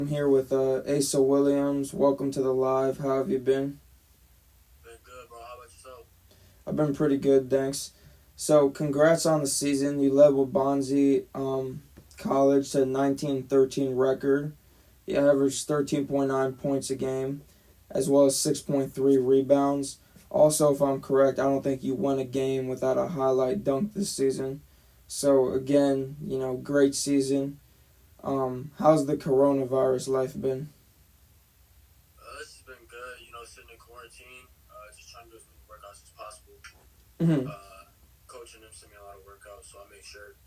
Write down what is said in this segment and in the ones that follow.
I'm here with Asa Williams. Welcome to the live. How have you been? Been good, bro. How about yourself? I've been pretty good, thanks. So, congrats on the season. You led Waubonsie College to a 19-13 record. You averaged 13.9 points a game, as well as 6.3 rebounds. Also, if I'm correct, I don't think you won a game without a highlight dunk this season. So, again, great season. How's the coronavirus life been? This has been good. Sitting in quarantine, just trying to do as many workouts as possible. Mm-hmm. Coaching them send me a lot of workouts, so I make sure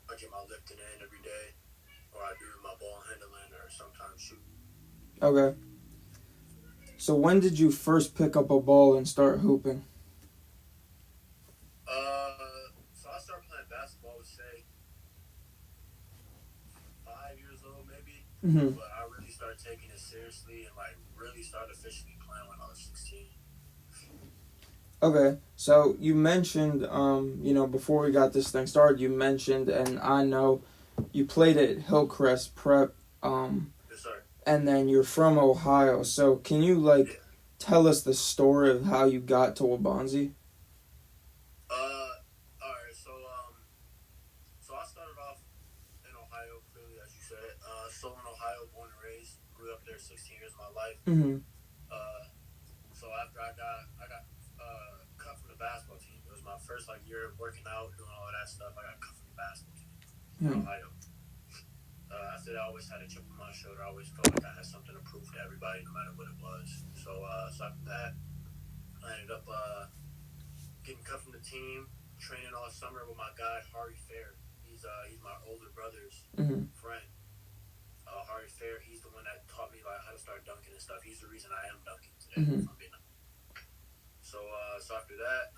I get my lifting in every day, or I do my ball handling, or sometimes shoot. Okay. So when did you first pick up a ball and start hooping? So I started playing basketball, I would say 5 years old, maybe. Mm-hmm. But I really started taking it seriously and really started officially playing when I was 16. Okay, so you mentioned, before we got this thing started, you mentioned, and I know you played at Hillcrest Prep, Yes, sir. and then you're from Ohio. So can you Yeah. tell us the story of how you got to Waubonsie? All right. So I started off in Ohio, clearly, as you said. So in Ohio, born and raised, grew up there 16 years of my life. Mm-hmm. So after I got cut from the basketball team. It was my first year working out, doing all of that stuff. I got cut from the basketball team in Ohio. After that, I always had a chip on my shoulder. I always felt like I had something to prove to everybody, no matter what it was. So after that, I ended up getting cut from the team, training all summer with my guy Harry Fair. He's my older brother's friend. Harry Fair, he's the one that taught me how to start dunking and stuff. He's the reason I am dunking today. If I'm being honest. So after that,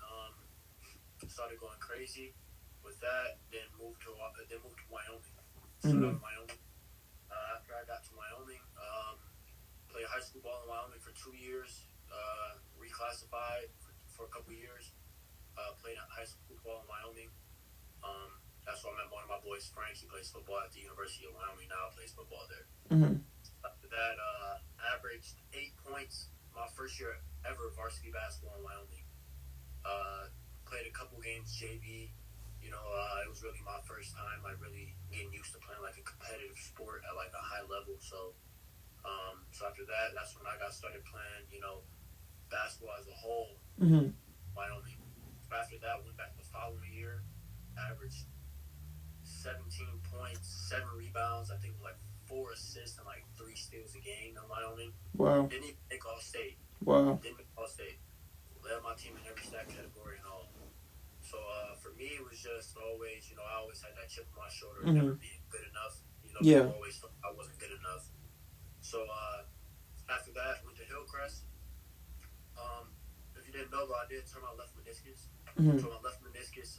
started going crazy with that. Then moved to Wyoming. Started out in Wyoming. After I got to Wyoming, played high school ball in Wyoming for 2 years. Reclassified for a couple years. Played high school football in Wyoming. That's where I met one of my boys, Frank. He plays football at the University of Wyoming now. Plays football there. Mm-hmm. After that, averaged 8 points my first year ever varsity basketball in Wyoming. Played a couple games JV. It was really my first time really getting used to playing a competitive sport at a high level. So after that, that's when I got started playing, basketball as a whole. Wyoming. After that, went back the following year, averaged 17 points, 7 rebounds. I think 4 assists and 3 steals a game in Wyoming. Wow. Didn't even make All State. Wow. Didn't make All State. Led my team in every stat category and all. So for me, it was just always, I always had that chip on my shoulder, never being good enough. Yeah. People always thought I wasn't good enough. So after that, went to Hillcrest. If you didn't know, though, I did turn my left meniscus. Tore my left meniscus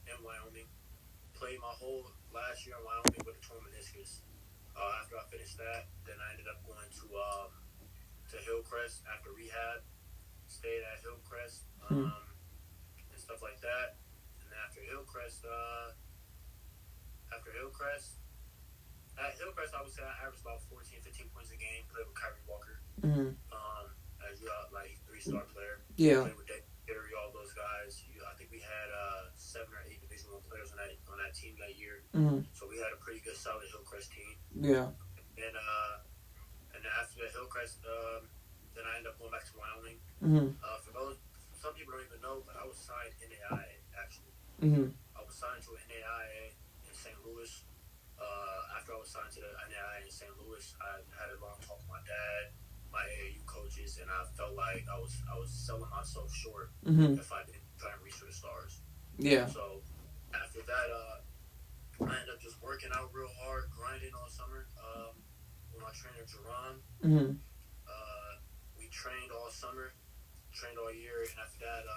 in Wyoming. Played my whole last year in Wyoming with a torn meniscus. After I finished that, then I ended up going to Hillcrest after rehab. Stayed at Hillcrest and stuff like that. And after Hillcrest, at Hillcrest, I would say I averaged about 14, 15 points a game. Played with Kyrie Walker. As you 3-star player. Yeah. Played with Gary, all those guys. I think we had 7 or 8 Division I players on that team that year. So we had a pretty good, solid Hillcrest team. Yeah. And then after the Hillcrest, then I ended up going back to Wyoming. For those, some people don't even know, but I was signed NAIA actually. I was signed to an NAIA in St. Louis. After I was signed to the NAIA in St. Louis, I had a long talk with my dad, my AAU coaches, and I felt like I was selling myself short if I didn't try and reach for the stars. Yeah. So after that, I ended up just working out real hard, grinding all summer. With my trainer Jerron, we trained all summer, trained all year, and after that,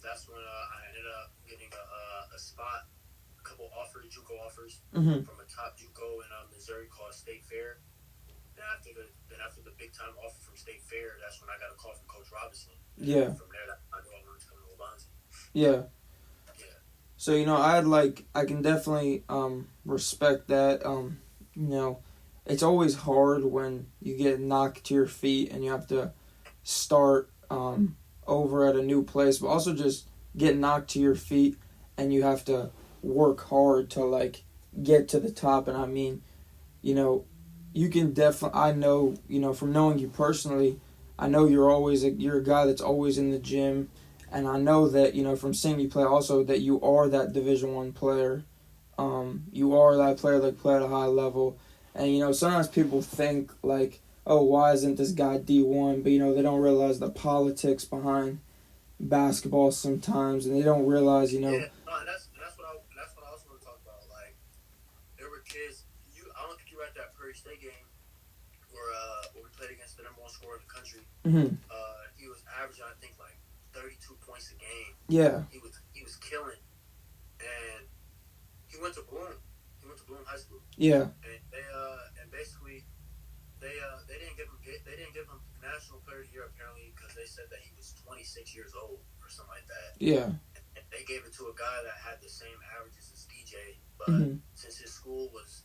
that's when I ended up getting a spot, a couple offers, JUCO offers from a top JUCO in Missouri called State Fair. Then after the big time offer from State Fair, that's when I got a call from Coach Robinson. Yeah. From there, I knew I wanted to come to Waubonsie. Yeah. Yeah. So I can definitely respect that. it's always hard when you get knocked to your feet and you have to start over at a new place, but also just get knocked to your feet and you have to work hard to like get to the top. And I mean, you know, you can definitely. I know, from knowing you personally, I know you're a guy that's always in the gym, and I know that from seeing you play also that you are that Division I player. You are that player that play at a high level, and sometimes people think like, oh, why isn't this guy D1? But they don't realize the politics behind basketball sometimes, and they don't realize. Yeah, no, that's what I also want to talk about. Like, there were kids. I don't think you were at that Prairie State game where we played against the number one scorer in the country. Mm-hmm. He was averaging, I think, like 32 points a game. Yeah. He was killing, and he went to Bloom. He went to Bloom High School. Yeah. And basically they didn't give him National Player of the Year apparently because they said that he was 26 years old or something like that. Yeah. And they gave it to a guy that had the same averages as DJ, but since his school was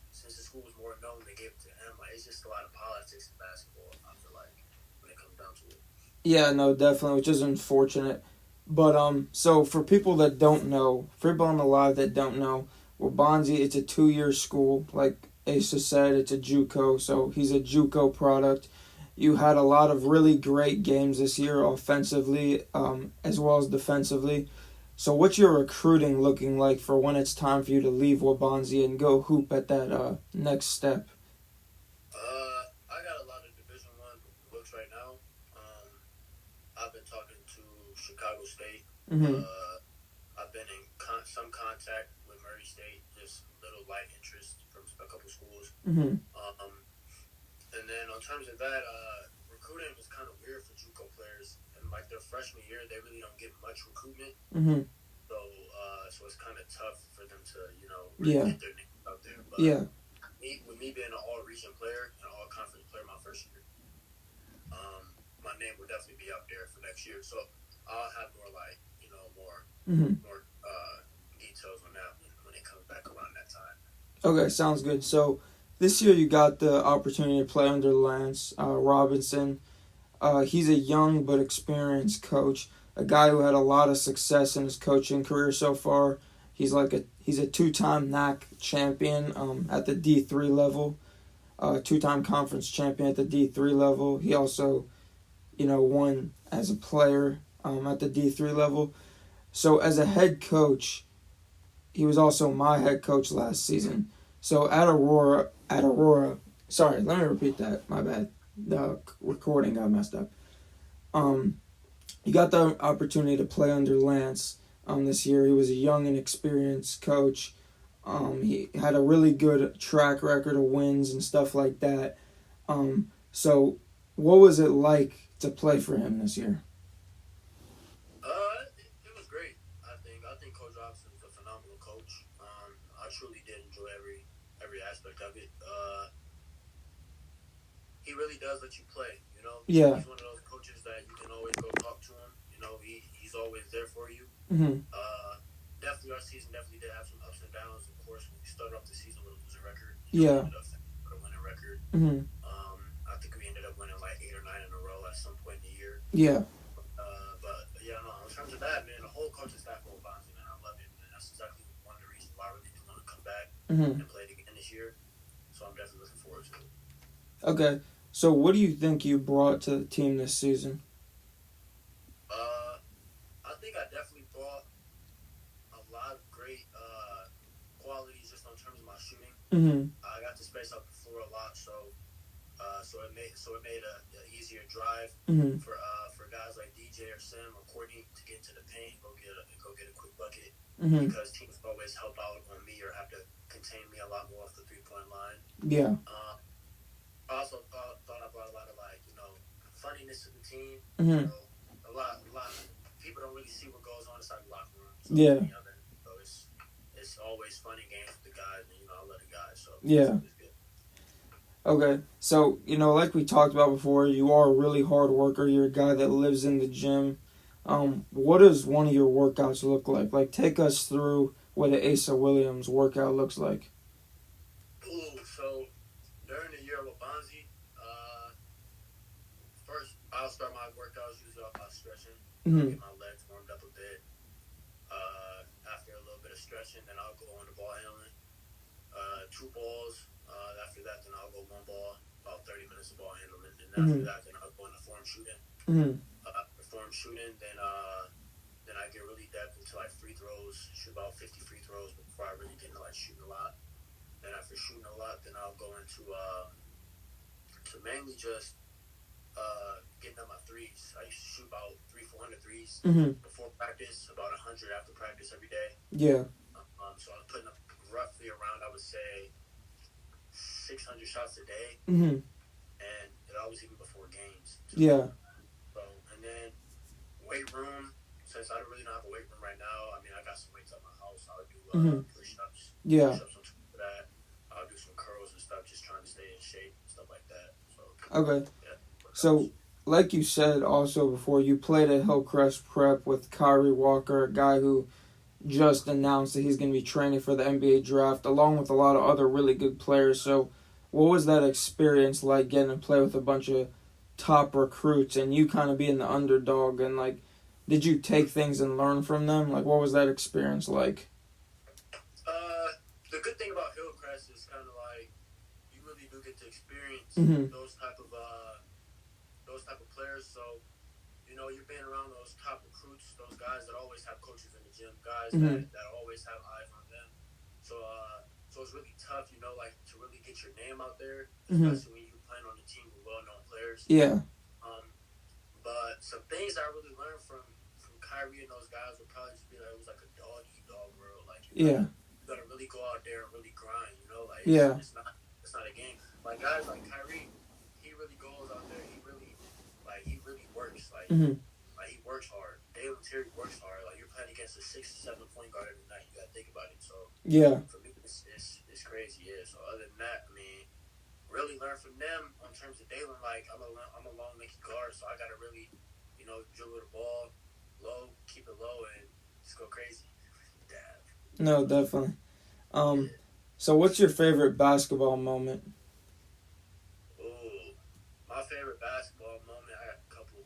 more known, they gave it to him. Like, it's just a lot of politics in basketball, I feel like, when it comes down to it. Yeah, no, definitely, which is unfortunate. But so for people that don't know, for people on the live that don't know, well, Bonzi, it's a 2-year school. Like Asa said, it's a JUCO, so he's a JUCO product. You had a lot of really great games this year, offensively, as well as defensively. So what's your recruiting looking like for when it's time for you to leave Wabanzi and go hoop at that next step? I got a lot of Division I looks right now. I've been talking to Chicago State. Mm-hmm. I've been in some contact with Murray State, just little light interest from a couple schools. Mm-hmm. And then in terms of that, recruiting is kind of weird for JUCO players. And like their freshman year, they really don't get much recruitment. Mm-hmm. So it's kind of tough for them to really get their name out there. But with me being an all-region player and an all-conference player my first year, my name will definitely be out there for next year. So I'll have more more details on that when it comes back around that time. Okay, sounds good. So this year you got the opportunity to play under Lance Robinson. He's a young but experienced coach, a guy who had a lot of success in his coaching career so far. He's a 2-time NAC champion at the D3 level, 2-time conference champion at the D3 level. He also, won as a player at the D3 level. So as a head coach, he was also my head coach last season. So at Aurora, sorry, let me repeat that. My bad. The recording got messed up. He got the opportunity to play under Lance this year. He was a young and experienced coach. He had a really good track record of wins and stuff like that. So what was it like to play for him this year? It was great. I think Coach Robinson is a phenomenal coach. I truly did enjoy every aspect of it. He really does let you play, Yeah. He's one of those coaches that you can always go talk to him. He's always there for you. Mm-hmm. Definitely our season definitely did have some ups and downs. Of course, when we started off the season with a losing record, we ended up with a winning record. Mm-hmm. I think we ended up winning like 8 or 9 in a row at some point in the year. Yeah. But yeah, no, in terms of that, man, the whole coaching staff of Bonzi, man, I love it, man. That's exactly one of the reasons why I really do want to come back and play it again this year. So I'm definitely looking forward to it. Okay. So what do you think you brought to the team this season? I think I definitely brought a lot of great qualities just in terms of my shooting. Mm-hmm. I got to space out the floor a lot, so it made a easier drive for guys like DJ or Sim or Courtney to get into the paint, go get a quick bucket, because teams always help out on me or have to contain me a lot more off the 3-point line. Yeah. I also thought I brought a lot of funniness to the team. Mm-hmm. A lot of people don't really see what goes on inside the locker room. So, yeah. So it's always fun and games with the guys, and I love the guys. So yeah. It's good. Okay, so like we talked about before, you are a really hard worker. You're a guy that lives in the gym. What does one of your workouts look like? Like, take us through what an Asa Williams workout looks like. Ooh, so during the year was usually off out stretching, Mm-hmm. get my legs warmed up a bit. After a little bit of stretching, then I'll go on the ball handling. 2 balls. After that, then I'll go 1 ball, about 30 minutes of ball handling. And after that, then I'll go into form shooting. Mm-hmm. Form shooting, then I get really depth into like free throws, shoot about 50 free throws before I really get into like shooting a lot. Then after shooting a lot, then I'll go into to mainly just getting up my threes. I used to shoot about 300-400 threes before practice, about 100 after practice every day. Yeah. So I'm putting up roughly around, I would say, 600 shots a day, Mm-hmm. and it always even before games. Too. Yeah. So, and then weight room. Since I don't really have a weight room right now, I mean, I got some weights at my house. I'll do push-ups. Yeah. Push-ups on top of that. I'll do some curls and stuff, just trying to stay in shape and stuff like that. So. Okay. Yeah. So, like you said also before, you played at Hillcrest Prep with Kyrie Walker, a guy who just announced that he's going to be training for the NBA draft, along with a lot of other really good players. So, what was that experience like getting to play with a bunch of top recruits and you kind of being the underdog? And, like, did you take things and learn from them? Like, what was that experience like? The good thing about Hillcrest is kind of like you really do get to experience those type of players. So, you know, you're being around those top recruits, those guys that always have coaches in the gym, guys that always have eyes on them. So it's really tough, you know, like to really get your name out there, especially when you're playing on a team with well-known players. Yeah. But some things I really learned from Kyrie and those guys would probably just be like, it was like a dog-eat-dog world. Like, you gotta really go out there and really grind, you know? Like, it's not a game. Like, guys like Kyrie, he really goes out there, he really works. Like, like he works hard. Dalen Terry works hard. Like, you're playing against a 6 or 7 point guard every night. You gotta think about it. So, for me, it's crazy, yeah. So, other than that, I mean, really learn from them in terms of Dalen. Like, I'm a long, lanky guard, so I gotta really, you know, dribble the ball low, keep it low, and just go crazy. Dab. No, definitely. So what's your favorite basketball moment? Ooh, my favorite basketball moment, I got a couple.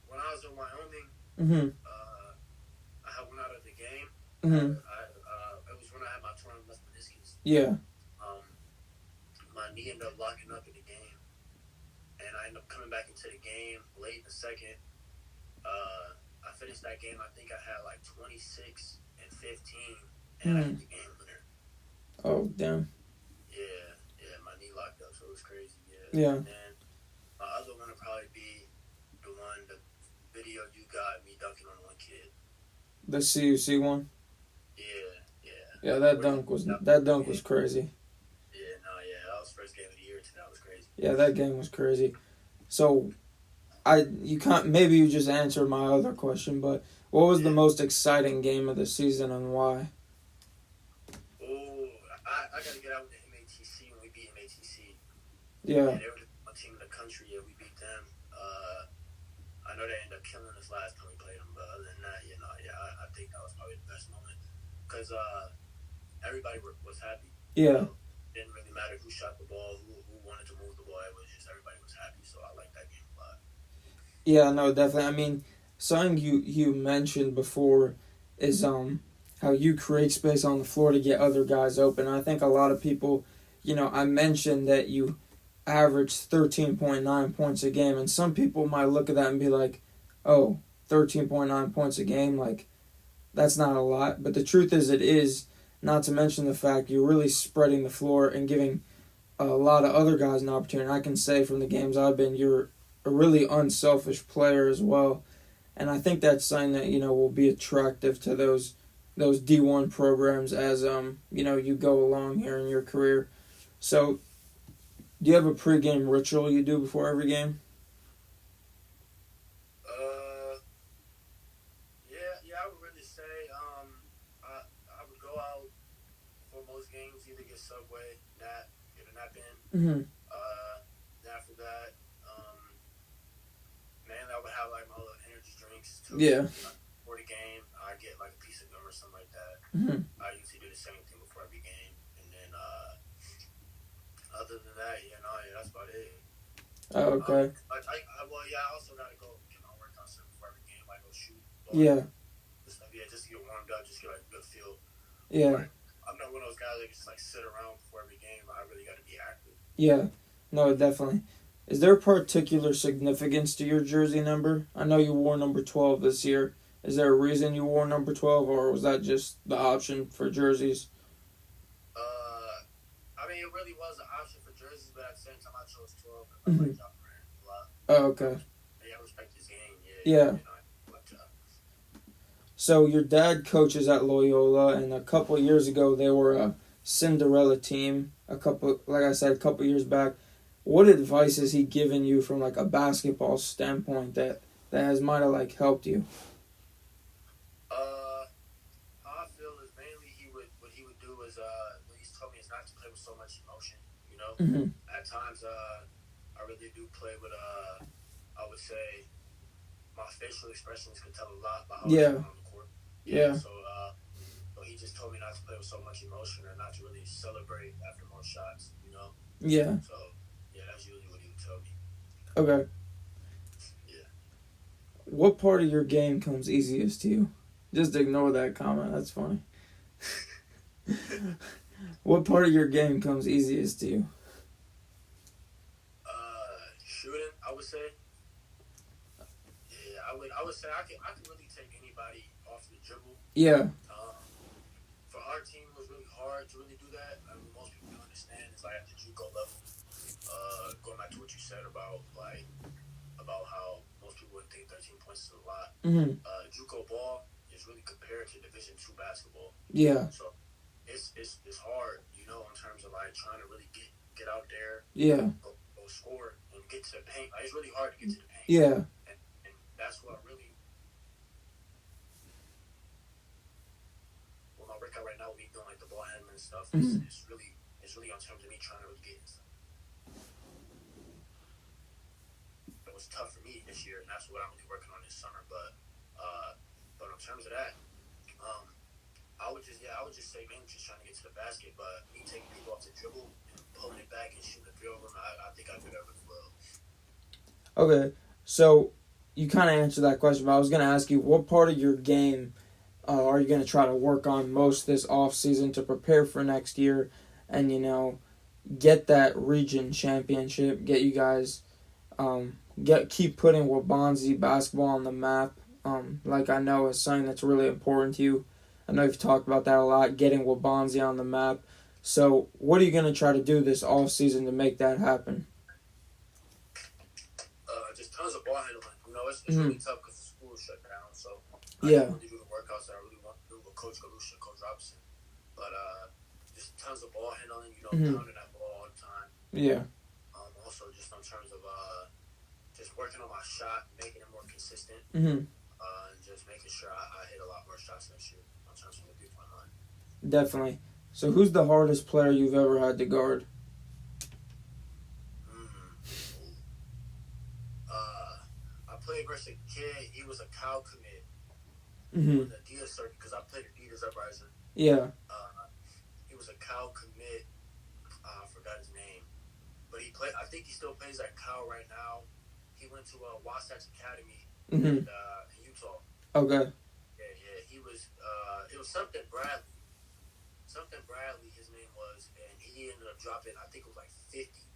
When I was in Wyoming, I went out of the game. It was when I had my torn left meniscus. Yeah. My knee ended up locking up in the game, and I ended up coming back into the game late in the second. I finished that game. I think I had like 26 and 15, and I hit the game winner. Oh, damn. Yeah, my knee locked up, so it was crazy. Yeah. And then my other one would probably be the video you got me dunking on one kid. The CUC one? Yeah. Yeah, that dunk was crazy. That was first game of the year too. That was crazy. Yeah, that game was crazy. So, maybe you just answered my other question, but what was the most exciting game of the season and why? Oh, I got to get out with the MATC when we beat MATC. Yeah. They were the team in the country. Yeah, we beat them. I know they ended up killing us last time we played them, but other than that, I think that was probably the best moment because everybody was happy. Yeah. It didn't really matter who shot the ball, who wanted to move the ball. It was just everybody was happy, so I like that game a lot. Yeah, no, definitely. I mean, something you mentioned before is how you create space on the floor to get other guys open. I think a lot of people, I mentioned that you average 13.9 points a game, and some people might look at that and be like, oh, 13.9 points a game, like, that's not a lot. But the truth is it is, not to mention the fact you're really spreading the floor and giving a lot of other guys an opportunity. I can say from the games I've been, you're a really unselfish player as well. And I think that's something that, will be attractive to those D1 programs as, you go along here in your career. So, do you have a pregame ritual you do before every game? I would really say I would go out for most games, either get Subway, get a nap in. After that, mainly I would have like my little energy drinks too. Yeah. For the game, I get like a piece of gum or something like that. I usually do the same thing before every game, and then other than that, that's about it. Oh, okay. I also gotta go get my workouts in before every game. I go shoot, but Yeah. just to get warmed up, just get like a good feel. Yeah. Like I'm not one of those guys that just like sit around before every game. I really gotta be active. Yeah. No, definitely. Is there particular significance to your jersey number? I know you wore number 12 this year. Is there a reason you wore number 12, or was that just the option for jerseys? I mean, it really was an option for jerseys, but at the same time, I chose 12 because I Mm-hmm. like John Moran a lot. Oh, okay. I respect his game. Yeah, Yeah. I like John. So your dad coaches at Loyola, and a couple years ago they were a Cinderella team. Like I said, a couple years back. What advice has he given you from like a basketball standpoint that might have like helped you? How I feel is mainly what he would do is what he's told me is not to play with so much emotion. Mm-hmm. At times I really do play with I would say my facial expressions can tell a lot about how I Yeah. feel on the court. Yeah. So he just told me not to play with so much emotion and not to really celebrate after more shots. Yeah. So yeah, that's usually what he would tell me. Okay. Yeah. What part of your game comes easiest to you? Just ignore that comment. That's funny. What part of your game comes easiest to you? Shooting, I would say. Yeah, I would say I can really take anybody off the dribble. Yeah. For our team, it was really hard to really do that. I mean, most people don't understand. It's like at the JUCO level. Going back to what you said about how most people would think 13 points is a lot. Mm-hmm. JUCO ball is really compared to Division II basketball. Yeah. So it's hard, in terms of like trying to really get out there. Yeah. Go score and get to the paint. Like, it's really hard to get to the paint. Yeah. And that's what really. Well, my workout right now, we doing like the ball handling and stuff. Mm-hmm. It's really on terms of me trying to really get into. It was tough for me this year, and that's what I'm really working on this summer. But in terms of that, I would just say mainly just trying to get to the basket. But me taking people off the dribble and pulling it back and shooting the three over them, I think I do that really well. Okay. So you kind of answered that question, but I was going to ask you, what part of your game are you going to try to work on most this off season to prepare for next year, and get that region championship, get you guys keep putting Wabanzi basketball on the map. Like I know is something that's really important to you. I know you've talked about that a lot, getting Wabanzi on the map. So what are you going to try to do this off season to make that happen? Just tons of ball handling. It's really tough because the school shut down. So I Yeah. can't really do the workouts that I really want to do with Coach Galusha, Coach Robinson. But just tons of ball handling. Pounding that ball all the time. Yeah. Also, just in terms of just working on my shot, making it more consistent, Mm-hmm. and just making sure I hit a lot more shots next year in terms of the 3-point line. Definitely. So who's the hardest player you've ever had to guard? I played versus a kid. He was a Cal commit. Mm-hmm. The Adidas circuit, because I played Adidas Uprising. Yeah. He was a Cal commit. I forgot his name, but he played. I think he still plays at Cal right now. He went to Wasatch Academy in Utah. Okay. Yeah. He was. It was something Bradley. His name was, and he ended up dropping. I think it was like 50.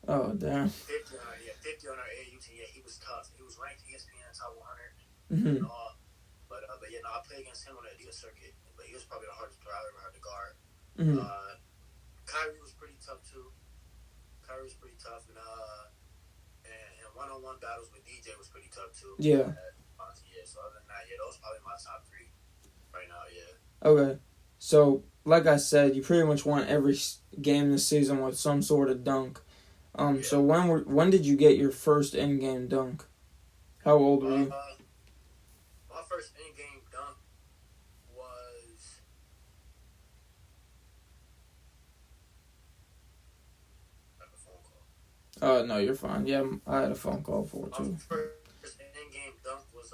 Oh damn. 50 on our AAU team. Yeah, he was tough. He was ranked ESPN top 100 Mm-hmm. and all. But I played against him on the Adidas circuit. But he was probably the hardest player I ever had to guard. Mm-hmm. Kyrie was pretty tough too. And one-on-one battles with DJ was pretty tough too. Yeah. So other than that, those are probably my top 3 right now. Yeah. Okay. So, like I said, you pretty much won every game this season with some sort of dunk. Yeah. So when did you get your first in-game dunk? How old were you? My first in-game dunk was. I have a phone call. No, you're fine. Yeah, I had a phone call for it too. My first in-game dunk was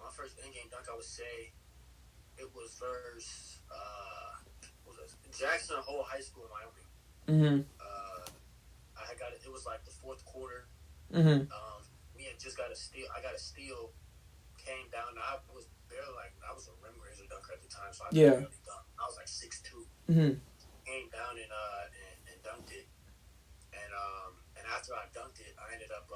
my first in-game dunk, I would say it was versus Jackson Hole High School in Wyoming. Mm-hmm. I had fourth quarter. Mm-hmm. We had just got a steal. I got a steal. Came down. I was barely I was a rim raiser dunker at the time, so I could barely dunk. I was like 6'2". Mm-hmm. Came down and dunked it. And after I dunked it, I ended up.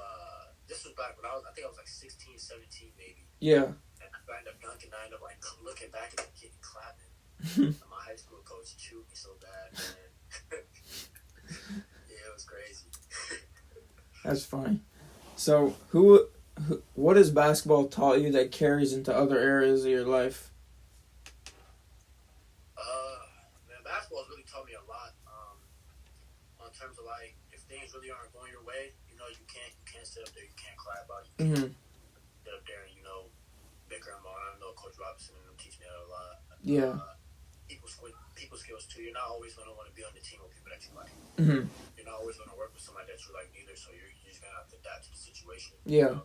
This was back when I think I was like 16, 17 maybe. Yeah. And I ended up dunking. I ended up like looking back at the kid and clapping. And my high school coach chewed me so bad, man. Yeah, it was crazy. That's funny. So, what has basketball taught you that carries into other areas of your life? Man, basketball's really taught me a lot. On terms of like, if things really aren't going your way, you can't sit up there, you can't cry about it. You can't sit up there and bicker them on. I know Coach Robinson and them teach me that a lot. Yeah. People skills too. You're not always gonna want to be on the team with people that you like. Mm-hmm. You're not always gonna work with somebody that you like neither. So you're just gonna have to adapt to the situation. Yeah.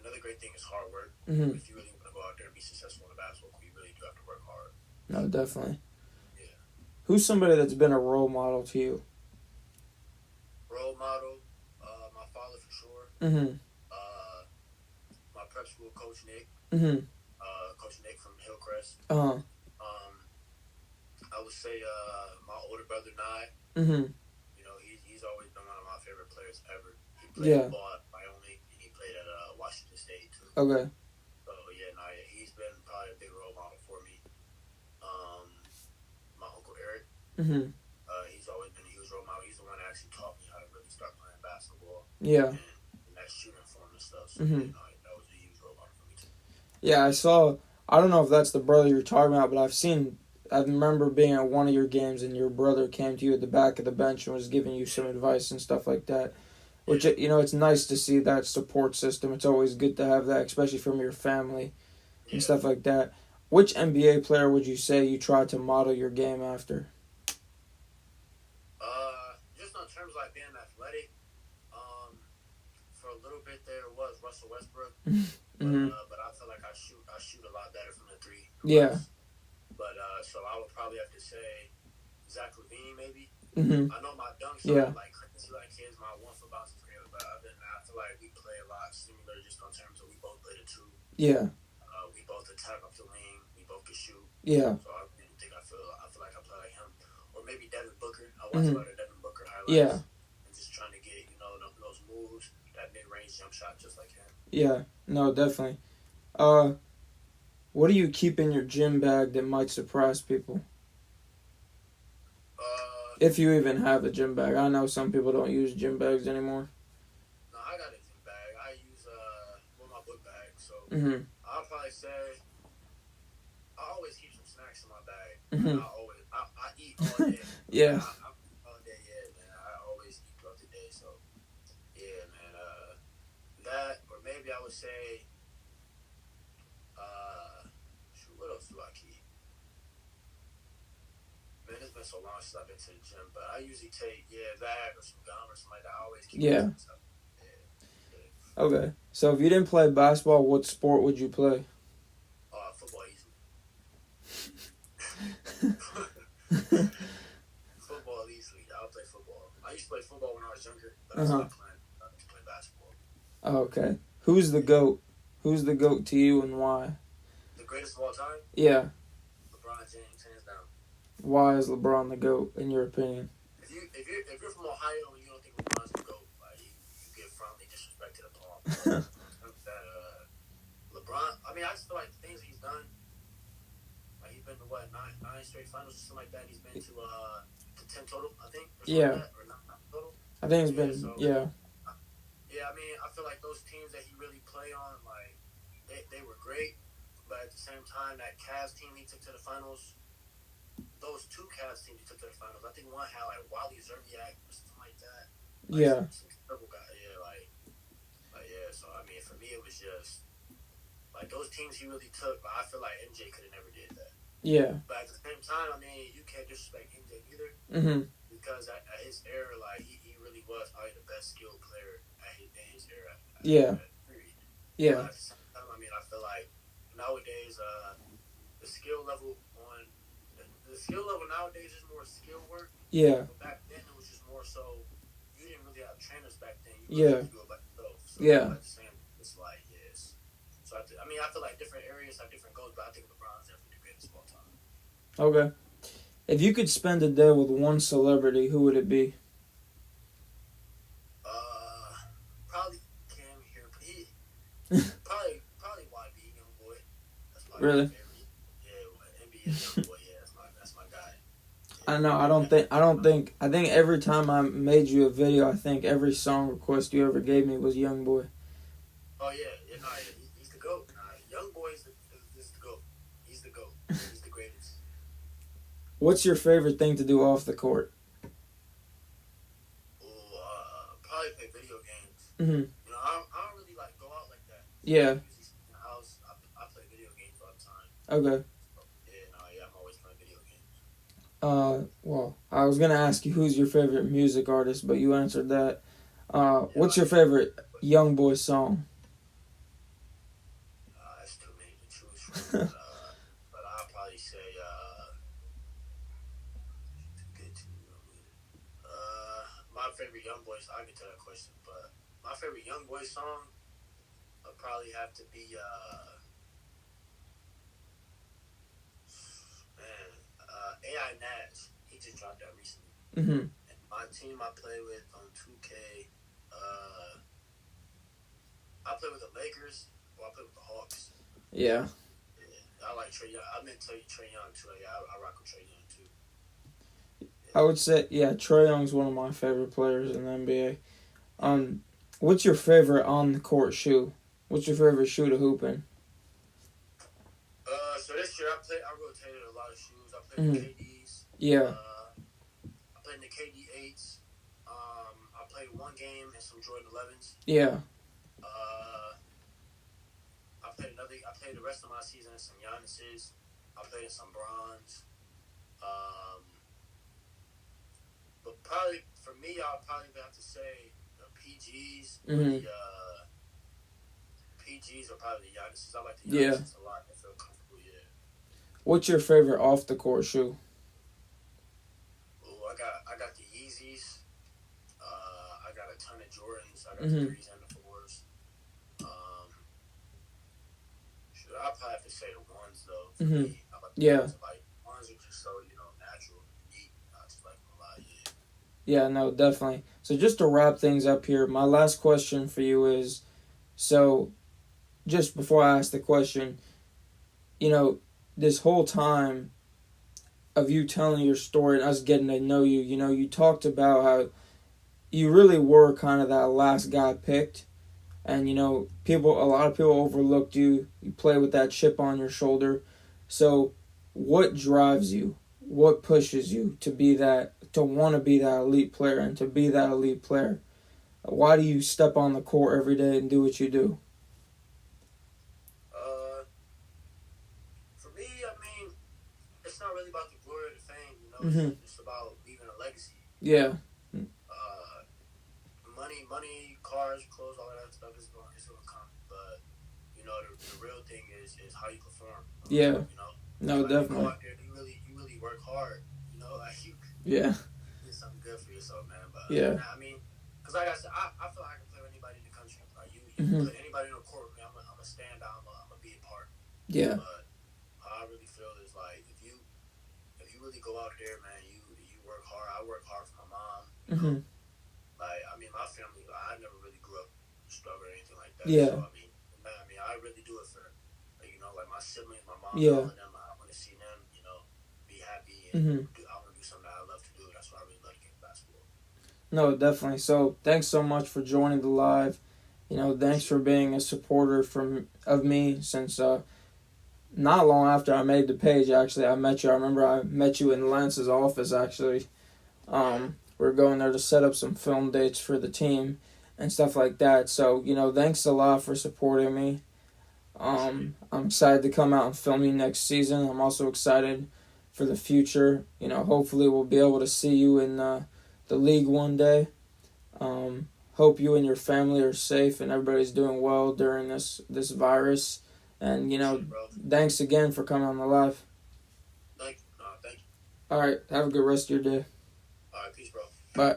Another great thing is hard work. Mm-hmm. If you really want to go out there and be successful in the basketball court, you really do have to work hard. No, definitely. Yeah. Who's somebody that's been a role model to you? Role model, my father for sure. Mm-hmm. My prep school coach Nick. Mm-hmm. Coach Nick from Hillcrest. Uh-huh. I would say my older brother Nye. Mm-hmm. He's always been one of my favorite players ever. He played ball at Wyoming and he played at Washington State too. Okay. So he's been probably a big role model for me. My uncle Eric. Mm-hmm. He's always been a huge role model. He's the one that actually taught me how to really start playing basketball. Yeah. And that shooting form and stuff. So that was a huge role model for me too. Yeah, I don't know if that's the brother you're talking about, but I remember being at one of your games and your brother came to you at the back of the bench and was giving you some advice and stuff like that. Which, it's nice to see that support system. It's always good to have that, especially from your family and stuff like that. Which NBA player would you say you try to model your game after? Just in terms of like being athletic, for a little bit there was Russell Westbrook. But I feel like I shoot a lot better from the three. Yeah. But so I would probably have to say Zach LaVine maybe. Mm-hmm. I know my dunks are like crazy like his. My 1 foot bounce is great, but other than that, I feel like we play a lot similar just in terms of we both play the two. Yeah. We both attack up the wing. We both can shoot. Yeah. So I really think I feel like I play like him, or maybe Devin Booker. I watch a lot of Devin Booker highlights. Yeah. And just trying to get those moves, that mid range jump shot, just like him. Yeah. No, definitely. What do you keep in your gym bag that might surprise people? If you even have a gym bag. I know some people don't use gym bags anymore. No, I got a gym bag. I use my book bag. So I'll probably say I always keep some snacks in my bag. Mm-hmm. I eat all day. Yeah. I all day, man. I always eat throughout the day. So yeah, man. That, or maybe I would say what else do I keep? Man, it's been so long since I've been to the gym, but I usually take that or some gum or something like that. I always keep stuff. Yeah. Okay. So if you didn't play basketball, what sport would you play? Football easily. Football easily. I'll play football. I used to play football when I was younger, but I stopped playing basketball. Oh, okay. Who's the GOAT? Who's the GOAT to you and why? The greatest of all time? Yeah. LeBron James, hands down. Why is LeBron the GOAT, in your opinion? If you're from Ohio and you don't think LeBron's the GOAT, like you get firmly disrespected upon. LeBron, I mean, I just feel like the things he's done. Like he's been to nine straight finals or something like that. He's been to 10 total, I think. Yeah. Like that, or not total. I think it's been Yeah, I mean, I feel like those teams that he really played on, like they were great. But at the same time, that Cavs team he took to the finals, those two Cavs teams he took to the finals, I think one had like Wally Zerbiak or something like that. Like some terrible guy. Yeah, so I mean, for me, it was just like those teams he really took. But I feel like MJ could have never did that. Yeah. But at the same time, I mean, you can't disrespect MJ either. Mm-hmm. Because at his era, like he really was probably the best skilled player in his era. Yeah. Yeah. But at the same time, I mean, I feel like nowadays, the skill level nowadays is more skill work. Yeah. But back then, it was just more so you didn't trainers back then. You Yeah. really do it by yourself. So Yeah. like saying it's like yes. So I feel like different areas have different goals, but I think LeBron's definitely the greatest of all time. Okay. If you could spend a day with one celebrity, who would it be? Probably Cam here. Probably YB Young Boy. That's probably Really? my favorite. Yeah, NBA Young Boy. Yeah, that's my guy. I know. I think every time I made you a video, I think every song request you ever gave me was Young Boy. Oh yeah, he's the GOAT. Young Boy is the GOAT. He's the GOAT. He's the greatest. What's your favorite thing to do off the court? Probably play video games. Mm-hmm. You know, I don't really like go out like that. Yeah. In the house, I play video games all the time. Okay. I'm always playing video games. Well, I was gonna ask you who's your favorite music artist, but you answered that. What's your favorite Young Boy song? That's too many to choose from. But I'll probably say my favorite Young Boy. I'll get to that question, but my favorite Young Boy song would probably have to be AI Nash. He just dropped that recently. Mm-hmm. And my team I play with on 2K. I play with the Lakers or I play with the Hawks. Yeah. I like Trae Young. I meant to tell you Trae Young too. Yeah, I rock with Trae Young too. I would say, Trae Young's one of my favorite players in the NBA. What's your favorite on the court shoe? What's your favorite shoe to hoop in? So this year I rotated a lot of shoes. I played the KDs. Yeah. I played in the KD 8s. I played one game in some Jordan 11s. Yeah. I played the rest of my season in some Giannis's. I played in some Bronze. But probably for me, I'll probably have to say the PGs. Mm-hmm. The PGs are probably the Giannis's. I like the Giannis's a lot. I feel comfortable. Yeah. What's your favorite off the court shoe? Oh, I got the Yeezys. I got a ton of Jordans. I got the 3s and the 4s. I'll probably have to say the ones though. For me, I like the ones, like ones are just so natural and neat. I just like them a lot. Yeah, no, definitely. So just to wrap things up here, my last question for you is, so just before I ask the question, this whole time of you telling your story and us getting to know you, you talked about how you really were kind of that last guy picked. And, a lot of people overlooked you. You play with that chip on your shoulder. So what drives you? What pushes you to want to be that elite player and to be that elite player? Why do you step on the court every day and do what you do? For me, it's not really about the glory or the fame, It's about leaving a legacy. Yeah. Money, cars, clothes, all that stuff is going to come. But, the real thing is how you perform. Yeah. No, definitely. You go out there, you really work hard. You yeah. did something good for yourself, man. But, because like I said, I feel like I can play with anybody in the country. Like, you put anybody in the court with me, I'm going to stand out, I'm going to be a part. Yeah. But how I really feel is like, if you really go out there, man, you work hard. I work hard for my mom. You know? Like, my family, I never really grew up struggling or anything like that. Yeah. So, I really do it for, like my siblings, my mom, yeah. all of them. I want to see them, be happy. And I want to do something that I love to do. That's why I really love to get basketball. No, definitely. So, thanks so much for joining the live. Thanks for being a supporter of me since not long after I made the page, actually. I met you. I remember I met you in Lance's office, actually. We were going there to set up some film dates for the team and stuff like that. So, thanks a lot for supporting me. I'm excited to come out and film you next season. I'm also excited for the future. Hopefully we'll be able to see you in the league one day. Hope you and your family are safe and everybody's doing well during this virus. And, thanks again for coming on the live. Thank you. All right. Have a good rest of your day. All right. Peace, bro. Bye.